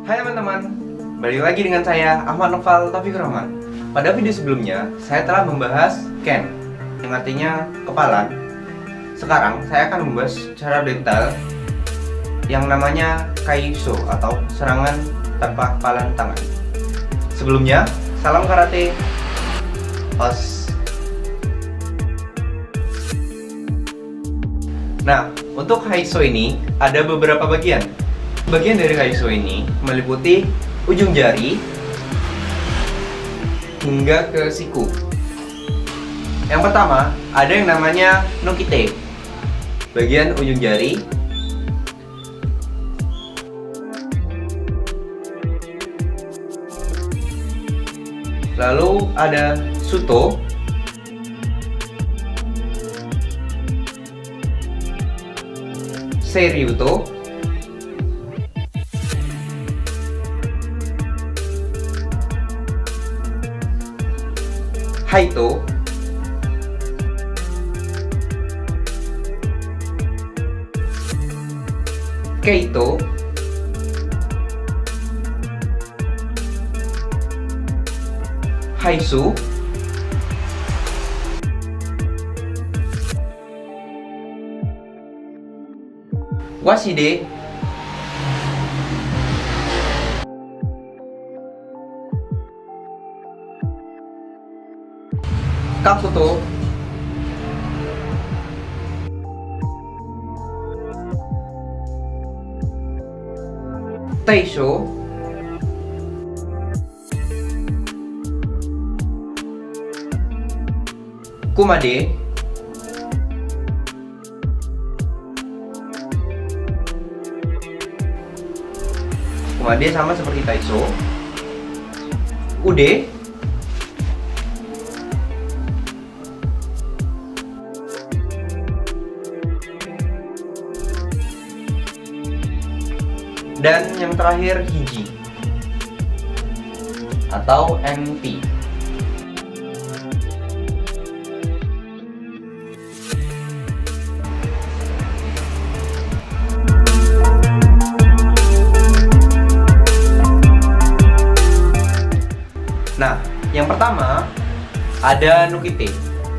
Hai teman-teman, balik lagi dengan saya Ahmad Noval Taufikur Rahman. Pada video sebelumnya, saya telah membahas Ken, yang artinya kepalan. Sekarang saya akan membahas secara detail yang namanya Kaiso atau serangan tanpa kepalan tangan. Sebelumnya, salam karate. Os. Nah, untuk Kaiso ini ada beberapa bagian. Bagian dari Kaiso ini meliputi ujung jari hingga ke siku. Yang pertama, ada yang namanya Nokite. Bagian ujung jari. Lalu ada Suto. Seryuto. Haito, Keito, Haisu, Washide, Kakuto, Taisho, Kumade, Kumade sama seperti Taisho, Ude, dan yang terakhir Hiji atau NT. Nah, yang pertama ada Nokite.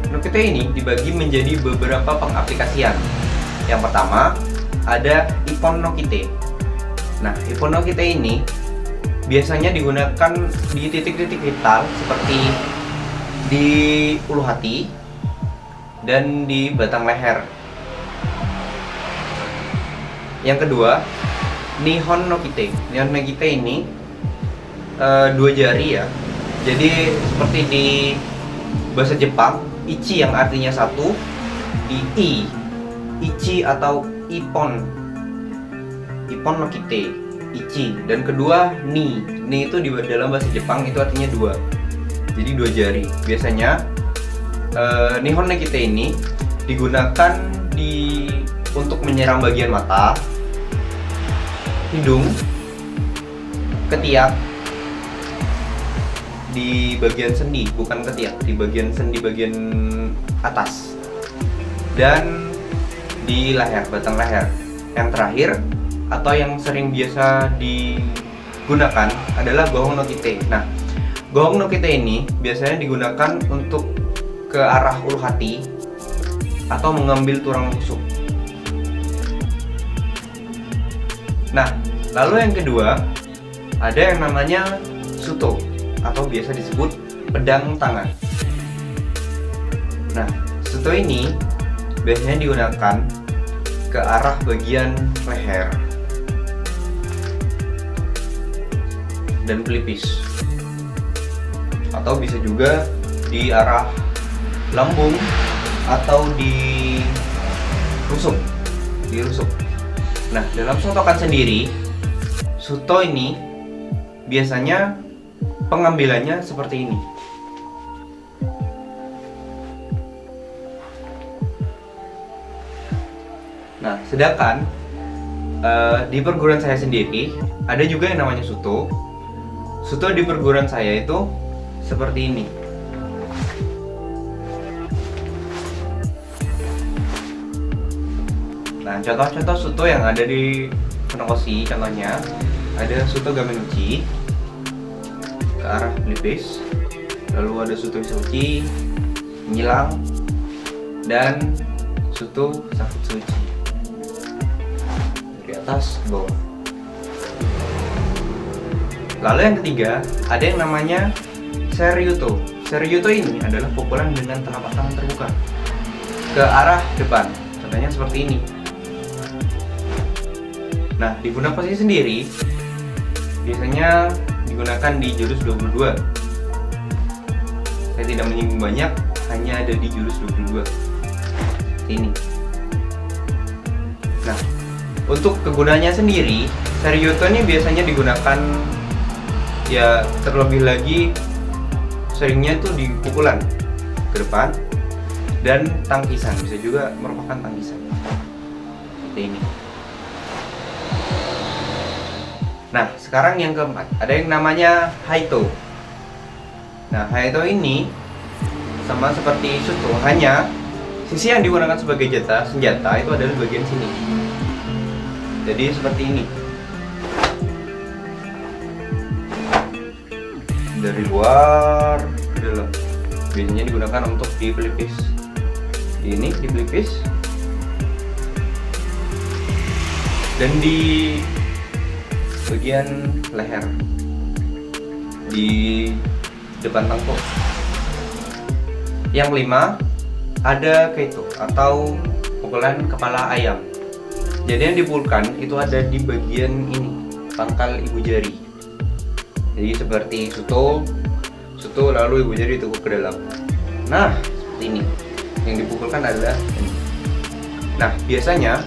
Nokite ini dibagi menjadi beberapa pengaplikasian. Yang pertama ada Ippon Nokite. Nah, Ippon Nokite ini biasanya digunakan di titik-titik vital seperti di ulu hati dan di batang leher. Yang kedua, Nihon Nokite. Nihon Nokite ini dua jari ya. Jadi seperti di bahasa Jepang, ichi yang artinya satu, di ichi atau Ippon. Ippon Nokite, ichi, dan kedua ni itu di dalam bahasa Jepang itu artinya dua, jadi dua jari. Biasanya Nihon Nokite ini digunakan untuk menyerang bagian mata, hidung, ketiak, di bagian sendi, bukan ketiak, di bagian sendi bagian atas, dan di leher, batang leher. Yang terakhir atau yang sering biasa digunakan adalah Gohong Nokite. Nah, Gohong Nokite ini biasanya digunakan untuk ke arah ulu hati atau mengambil tulang rusuk. Nah, lalu yang kedua ada yang namanya Suto atau biasa disebut pedang tangan. Nah, Suto ini biasanya digunakan ke arah bagian leher dan pelipis, atau bisa juga di arah lambung atau di rusuk. Nah, dalam sotokan sendiri, Suto ini biasanya pengambilannya seperti ini. Nah, sedangkan di perguruan saya sendiri ada juga yang namanya Suto. Suto di perguruan saya itu seperti ini. Nah, contoh-contoh Suto yang ada di Funakoshi contohnya ada Suto Gameuchi ke arah pelipis, lalu ada Suto Isauchi menyilang, dan Suto Sakutsuchi dari atas ke bawah. Lalu yang ketiga ada yang namanya Seryuto. Seryuto ini adalah pukulan dengan telapak tangan terbuka ke arah depan, contohnya seperti ini. Nah, di guna posisi sendiri biasanya digunakan di jurus 22. Saya tidak menyinggung banyak, hanya ada di jurus 22 ini. Nah, untuk kegunaannya sendiri, Seryuto ini biasanya digunakan ya terlebih lagi seringnya tuh di pukulan ke depan dan tangkisan, bisa juga merupakan tangkisan seperti ini. Nah, sekarang yang keempat ada yang namanya Haito. Nah, Haito ini sama seperti Suto, hanya sisi yang digunakan sebagai senjata itu adalah bagian sini. Jadi seperti ini. Dari luar ke dalam. Biasanya digunakan untuk di pelipis. Ini di pelipis. Dan di bagian leher. Di depan tengkuk. Yang kelima ada Keito atau pukulan kepala ayam. Jadi yang dipukulkan itu ada di bagian ini, pangkal ibu jari. Jadi seperti Suto lalu ibu jari ditekuk ke dalam. Nah, seperti ini. Yang dipukulkan adalah ini. Nah, biasanya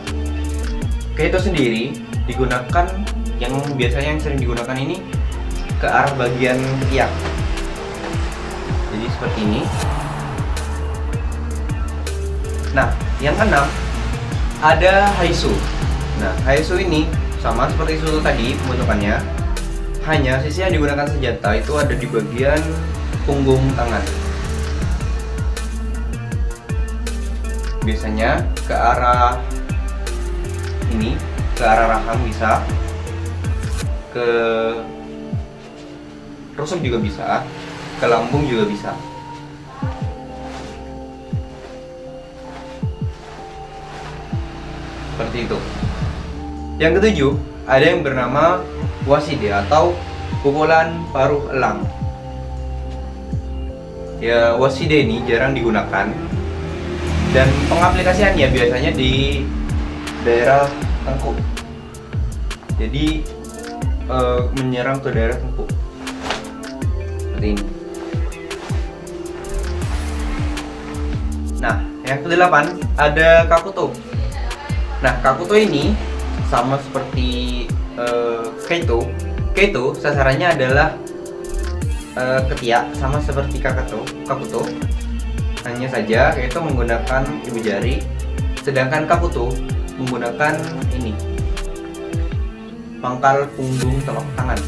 Keito sendiri digunakan, yang biasanya yang sering digunakan ini ke arah bagian ketiak. Jadi seperti ini. Nah, yang keenam ada Haisu. Nah, Haisu ini sama seperti Suto tadi pembentukannya, hanya sisi yang digunakan senjata itu ada di bagian punggung tangan. Biasanya ke arah ini, ke arah rahang bisa, ke rusuk juga bisa, ke lambung juga bisa. Seperti itu. Yang ketujuh ada yang bernama Washide atau pukulan paruh elang. Ya, Washide ini jarang digunakan dan pengaplikasiannya biasanya di daerah tengkuk. Jadi menyerang ke daerah tengkuk seperti ini. Nah, yang kedelapan ada Kakuto. Nah, Kakuto ini sama seperti Keito. Keito sasarannya adalah ketiak, sama seperti Kakuto. Hanya saja Keito menggunakan ibu jari, sedangkan Kakuto menggunakan ini, pangkal punggung telapak tangan.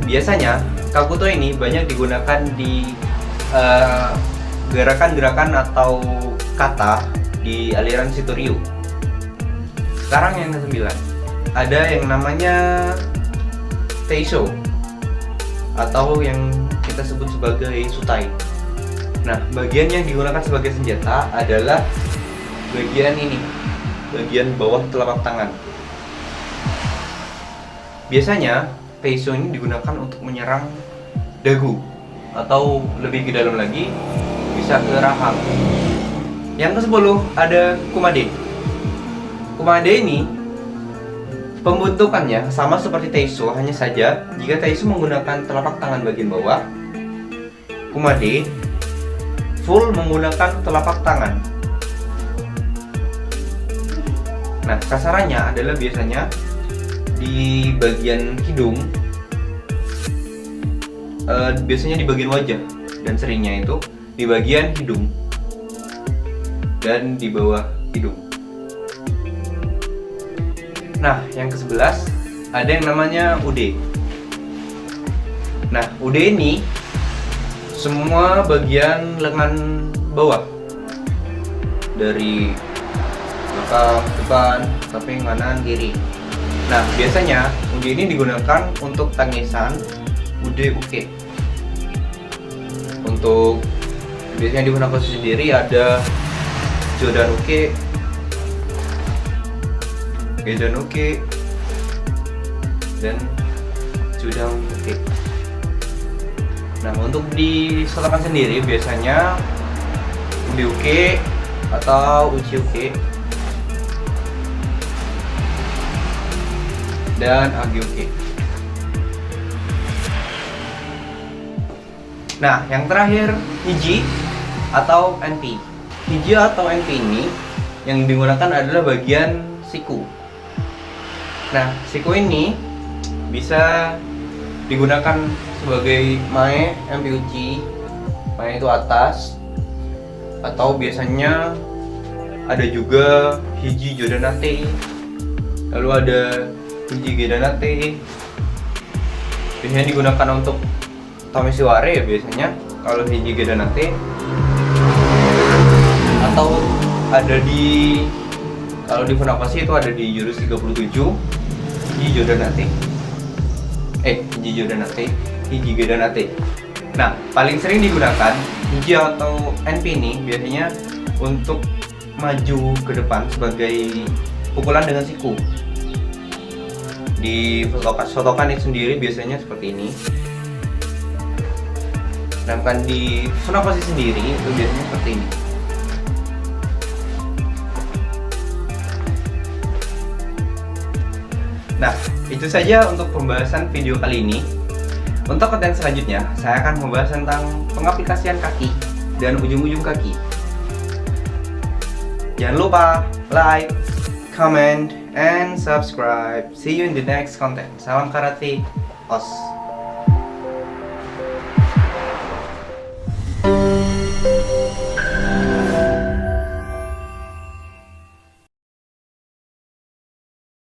Biasanya Kakuto ini banyak digunakan di gerakan-gerakan atau kata di aliran Shitoryu. Sekarang yang ke-9 ada yang namanya Teisho atau yang kita sebut sebagai Sutai. Nah, bagian yang digunakan sebagai senjata adalah bagian ini, bagian bawah telapak tangan. Biasanya Teisho ini digunakan untuk menyerang dagu atau lebih ke dalam lagi bisa ke rahang. Yang ke-10 ada Kumade. Kumade ini pembentukannya sama seperti Teisho, hanya saja jika Teisho menggunakan telapak tangan bagian bawah, Kumade full menggunakan telapak tangan. Nah, sasarannya adalah biasanya di bagian hidung, biasanya di bagian wajah, dan seringnya itu di bagian hidung dan di bawah hidung. Nah, yang ke-11 ada yang namanya Ude. Nah, Ude ini semua bagian lengan bawah, dari belakang, depan, samping, kanan, kiri. Nah, biasanya ude ini digunakan untuk tangisan ude uke. Untuk biasanya digunakan sendiri ada jodan uke, gedan uke, dan judang uke. Nah, untuk di sotokan sendiri biasanya ude uke atau uchi uke dan age uke. Nah, yang terakhir hiji atau NP. Hiji atau NP ini yang digunakan adalah bagian siku. Nah, siku ini bisa digunakan sebagai mae NP uchi. Mae itu atas, atau biasanya ada juga hiji jodanate, lalu ada hiji gedanate. Biasanya digunakan untuk tameshiware ya biasanya kalau hiji gedanate, atau ada di kalau di Funakoshi itu ada di jurus 37 hiji jodanate, hiji jodanate, hiji gedanate. Nah, paling sering digunakan hiji atau NP ini biasanya untuk maju ke depan sebagai pukulan dengan siku. Di sotokan itu sendiri biasanya seperti ini. Sedangkan di Funakoshi sendiri itu biasanya seperti ini. Nah, itu saja untuk pembahasan video kali ini. Untuk konten selanjutnya, saya akan membahas tentang pengaplikasian kaki dan ujung-ujung kaki. Jangan lupa like, comment, and subscribe. See you in the next content. Salam karate, os.